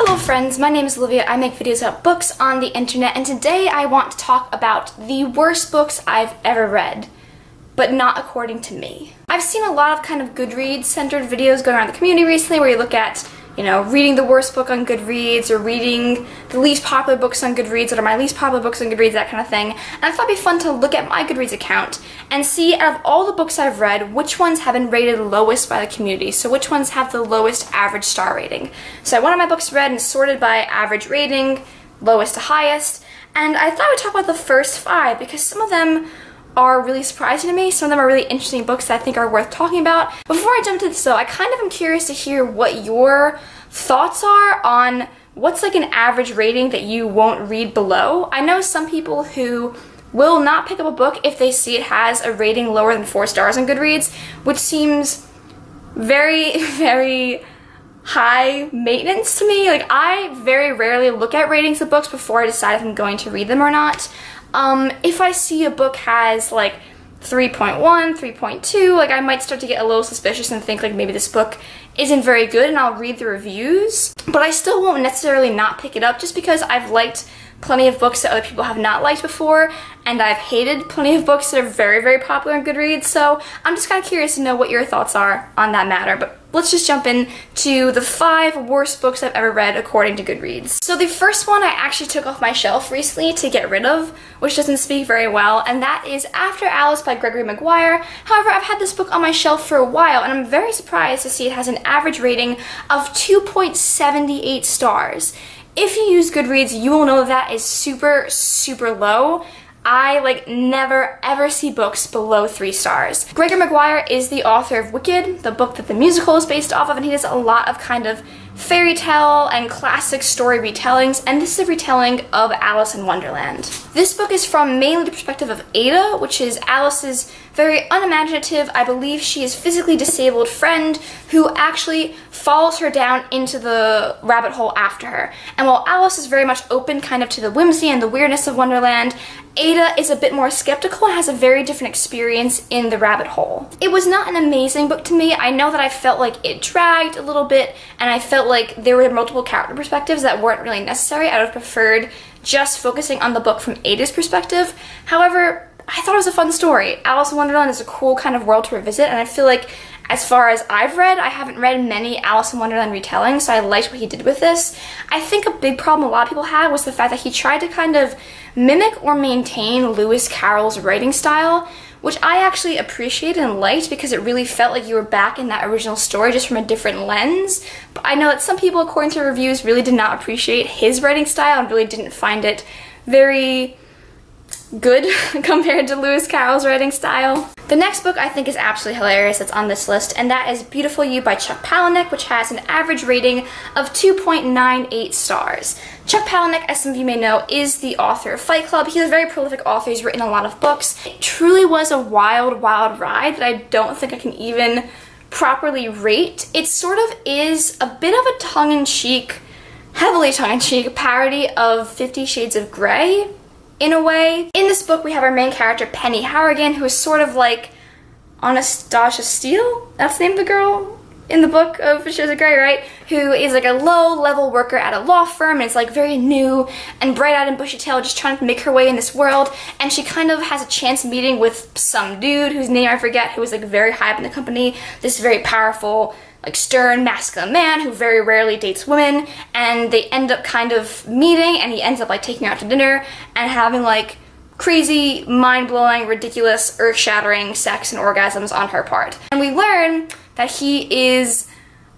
Hello friends, my name is Olivia. I make videos about books on the internet, and today I want to talk about the worst books I've ever read, but not according to me. I've seen a lot of kind of Goodreads centered videos going around the community recently where you look at, reading the worst book on Goodreads or reading the least popular books on Goodreads that are my least popular books on Goodreads, that kind of thing. And I thought it'd be fun to look at my Goodreads account and see, out of all the books I've read, which ones have been rated lowest by the community. So which ones have the lowest average star rating. So one of my books read and sorted by average rating, lowest to highest. And I thought I would talk about the first 5 because some of them are really surprising to me. Some of them are really interesting books that I think are worth talking about. Before I jump into this though, I kind of am curious to hear what your thoughts are on what's like an average rating that you won't read below. I know some people who will not pick up a book if they see it has a rating lower than 4 stars on Goodreads, which seems very, very high maintenance to me. Like, I very rarely look at ratings of books before I decide if I'm going to read them or not. If I see a book has like 3.1, 3.2, like I might start to get a little suspicious and think like maybe this book isn't very good, and I'll read the reviews, but I still won't necessarily not pick it up just because I've liked plenty of books that other people have not liked before, and I've hated plenty of books that are very, very popular on Goodreads, so I'm just kind of curious to know what your thoughts are on that matter. But let's just jump in to the 5 worst books I've ever read according to Goodreads. So the first one I actually took off my shelf recently to get rid of, which doesn't speak very well, and that is After Alice by Gregory Maguire. However, I've had this book on my shelf for a while, and I'm very surprised to see it has an average rating of 2.78 stars. If you use Goodreads, you will know that is super, super low. I never ever see books below 3 stars. Gregory Maguire is the author of Wicked, the book that the musical is based off of, and he does a lot of kind of fairy tale and classic story retellings, and this is a retelling of Alice in Wonderland. This book is from mainly the perspective of Ada, which is Alice's very unimaginative, I believe she is physically disabled friend who actually follows her down into the rabbit hole after her. And while Alice is very much open kind of to the whimsy and the weirdness of Wonderland, Ada is a bit more skeptical and has a very different experience in the rabbit hole. It was not an amazing book to me. I know that I felt like it dragged a little bit, and I felt like there were multiple character perspectives that weren't really necessary. I would have preferred just focusing on the book from Ada's perspective. However, I thought it was a fun story. Alice in Wonderland is a cool kind of world to revisit, and I feel like as far as I've read, I haven't read many Alice in Wonderland retellings, so I liked what he did with this. I think a big problem a lot of people had was the fact that he tried to kind of mimic or maintain Lewis Carroll's writing style, which I actually appreciated and liked because it really felt like you were back in that original story just from a different lens. But I know that some people, according to reviews, really did not appreciate his writing style and really didn't find it very good compared to Lewis Carroll's writing style. The next book I think is absolutely hilarious that's on this list, and that is Beautiful You by Chuck Palahniuk, which has an average rating of 2.98 stars. Chuck Palahniuk, as some of you may know, is the author of Fight Club. He's a very prolific author. He's written a lot of books. It truly was a wild, wild ride that I don't think I can even properly rate. It sort of is a bit of a tongue-in-cheek, heavily tongue-in-cheek parody of 50 Shades of Grey, in a way. In this book, we have our main character, Penny Harrigan, who is sort of like Anastasia Steele? That's the name of the girl in the book of 50 Shades of Grey, right? Who is like a low-level worker at a law firm, and is like very new and bright-eyed and bushy-tailed, just trying to make her way in this world. And she kind of has a chance meeting with some dude whose name I forget, who is like very high up in the company, this very powerful, like stern, masculine man who very rarely dates women, and they end up kind of meeting, and he ends up like taking her out to dinner and having like crazy, mind-blowing, ridiculous, earth-shattering sex and orgasms on her part. And we learn that he is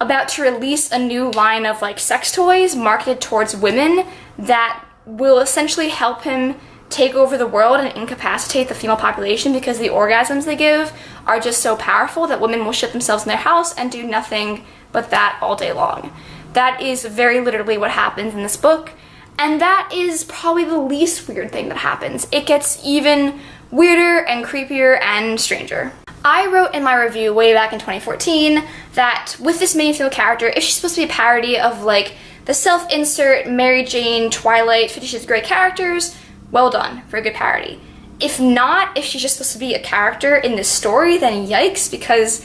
about to release a new line of like sex toys marketed towards women that will essentially help him take over the world and incapacitate the female population because the orgasms they give are just so powerful that women will shut themselves in their house and do nothing but that all day long. That is very literally what happens in this book, and that is probably the least weird thing that happens. It gets even weirder and creepier and stranger. I wrote in my review way back in 2014 that with this main female character, if she's supposed to be a parody of like the self-insert Mary Jane, Twilight, 50 Shades of Grey characters, well done for a good parody. If not, if she's just supposed to be a character in this story, then yikes, because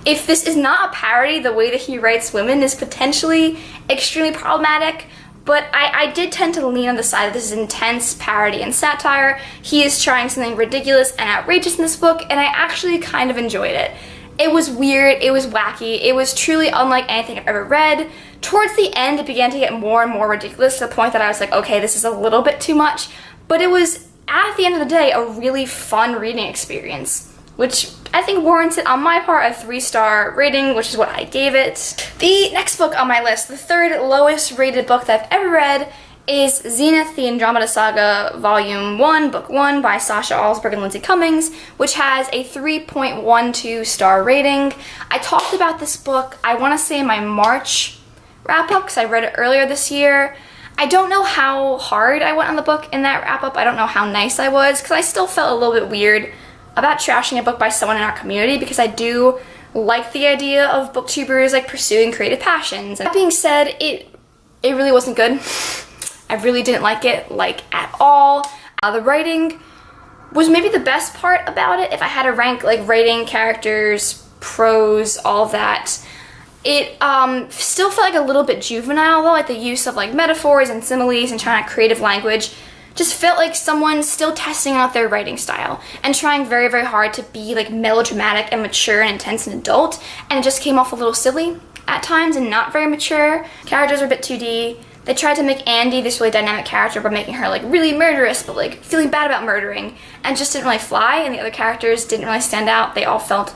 If this is not a parody, the way that he writes women is potentially extremely problematic, but I did tend to lean on the side of this is intense parody and satire. He is trying something ridiculous and outrageous in this book, and I actually kind of enjoyed it. It was weird, it was wacky, it was truly unlike anything I've ever read. Towards the end, it began to get more and more ridiculous to the point that I was like, okay, this is a little bit too much, but it was, at the end of the day, a really fun reading experience, which I think warrants it on my part a 3-star rating, which is what I gave it. The next book on my list, the third lowest rated book that I've ever read, is Zenith, the Andromeda Saga, Volume 1, Book 1 by Sasha, Alsberg, and Lindsay Cummings, which has a 3.12 star rating. I talked about this book, I want to say in my March wrap-up, because I read it earlier this year. I don't know how hard I went on the book in that wrap-up. I don't know how nice I was, because I still felt a little bit weird about trashing a book by someone in our community, because I do like the idea of booktubers like pursuing creative passions. And that being said, it really wasn't good. I really didn't like it, like, at all. The writing was maybe the best part about it. If I had to rank, like, writing, characters, prose, all of that, it still felt like a little bit juvenile, though, like the use of, like, metaphors and similes and trying to creative language just felt like someone still testing out their writing style and trying very, very hard to be, like, melodramatic and mature and intense and adult, and it just came off a little silly at times and not very mature. Characters are a bit 2D. They tried to make Andy this really dynamic character by making her, like, really murderous, but, like, feeling bad about murdering, and just didn't really fly, and the other characters didn't really stand out. They all felt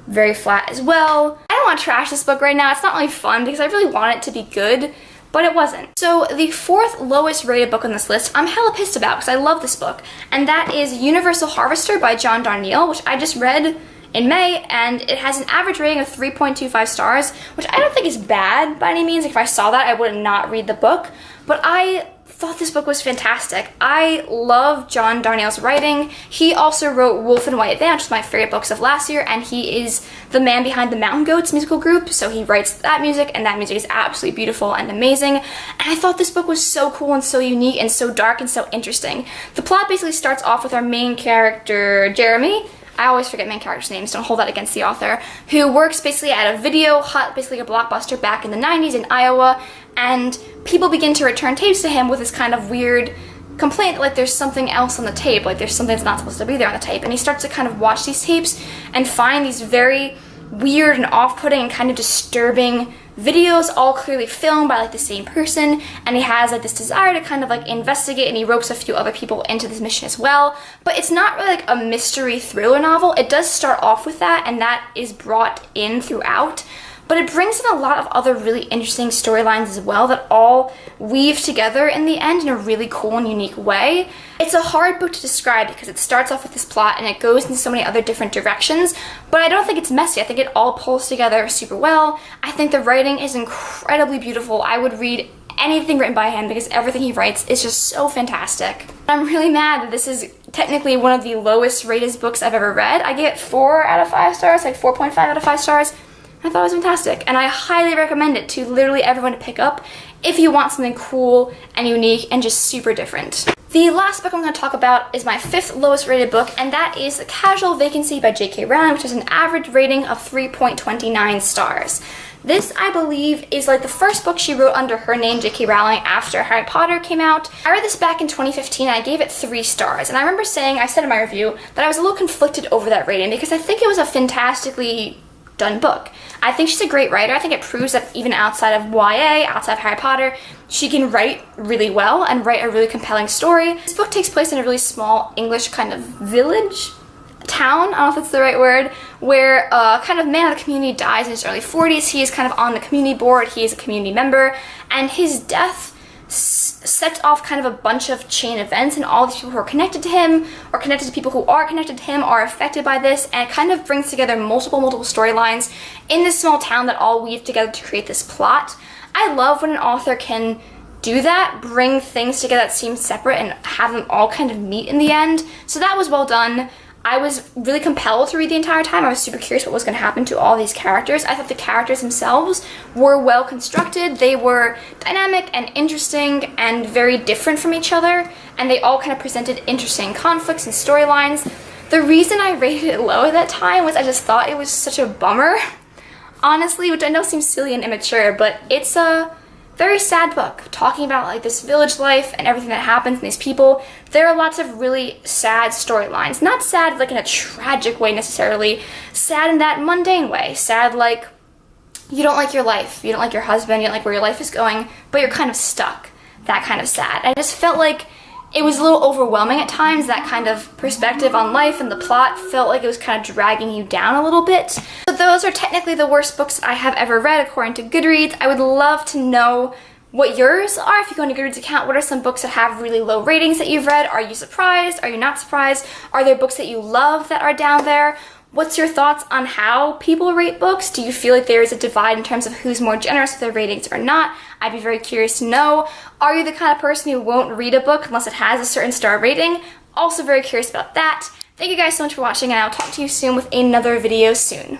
very flat as well. I don't want to trash this book right now. It's not really fun because I really want it to be good, but it wasn't. So the fourth lowest rated book on this list, I'm hella pissed about because I love this book, and that is Universal Harvester by John Darnielle, which I just read in May, and it has an average rating of 3.25 stars, which I don't think is bad by any means. If I saw that, I would not read the book, but I thought this book was fantastic. I love John Darnielle's writing. He also wrote Wolf and White Van, which is my favorite books of last year, and he is the man behind the Mountain Goats musical group, so he writes that music, and that music is absolutely beautiful and amazing. And I thought this book was so cool and so unique and so dark and so interesting. The plot basically starts off with our main character, Jeremy. I always forget main characters' names, don't hold that against the author, who works basically at a video hut, basically a Blockbuster back in the 90s in Iowa, and people begin to return tapes to him with this kind of weird complaint that, like, there's something else on the tape, like there's something that's not supposed to be there on the tape, and he starts to kind of watch these tapes and find these very weird and off-putting and kind of disturbing videos, all clearly filmed by, like, the same person, and he has, like, this desire to kind of, like, investigate, and he ropes a few other people into this mission as well. But it's not really, like, a mystery thriller novel. It does start off with that, and that is brought in throughout, but it brings in a lot of other really interesting storylines as well that all weave together in the end in a really cool and unique way. It's a hard book to describe because it starts off with this plot and it goes into so many other different directions, but I don't think it's messy. I think it all pulls together super well. I think the writing is incredibly beautiful. I would read anything written by him because everything he writes is just so fantastic. I'm really mad that this is technically one of the lowest rated books I've ever read. I gave it 4 out of 5 stars, like 4.5 out of 5 stars. I thought it was fantastic, and I highly recommend it to literally everyone to pick up if you want something cool and unique and just super different. The last book I'm going to talk about is my 5th lowest rated book, and that is The Casual Vacancy by J.K. Rowling, which has an average rating of 3.29 stars. This, I believe, is like the first book she wrote under her name, J.K. Rowling, after Harry Potter came out. I read this back in 2015, and I gave it 3 stars, and I remember saying, I said in my review, that I was a little conflicted over that rating because I think it was a fantastically done book. I think she's a great writer. I think it proves that even outside of YA, outside of Harry Potter, she can write really well and write a really compelling story. This book takes place in a really small English kind of village, town, I don't know if that's the right word, where a kind of man of the community dies in his early 40s. He is kind of on the community board, he is a community member, and his death sets off kind of a bunch of chain events, and all these people who are connected to him or connected to people who are connected to him are affected by this, and it kind of brings together multiple storylines in this small town that all weave together to create this plot. I love when an author can do that, bring things together that seem separate and have them all kind of meet in the end. So that was well done. I was really compelled to read the entire time. I was super curious what was going to happen to all these characters. I thought the characters themselves were well constructed. They were dynamic and interesting and very different from each other, and they all kind of presented interesting conflicts and storylines. The reason I rated it low at that time was I just thought it was such a bummer honestly, which I know seems silly and immature, but it's a very sad book, talking about like this village life and everything that happens and these people. There are lots of really sad storylines. Not sad like in a tragic way necessarily, sad in that mundane way. Sad like you don't like your life, you don't like your husband, you don't like where your life is going, but you're kind of stuck. That kind of sad. I just felt like it was a little overwhelming at times. That kind of perspective on life and the plot felt like it was kind of dragging you down a little bit. So those are technically the worst books I have ever read according to Goodreads. I would love to know what yours are. If you go on your Goodreads account, what are some books that have really low ratings that you've read? Are you surprised? Are you not surprised? Are there books that you love that are down there? What's your thoughts on how people rate books? Do you feel like there is a divide in terms of who's more generous with their ratings or not? I'd be very curious to know. Are you the kind of person who won't read a book unless it has a certain star rating? Also very curious about that. Thank you guys so much for watching, and I'll talk to you soon with another video soon.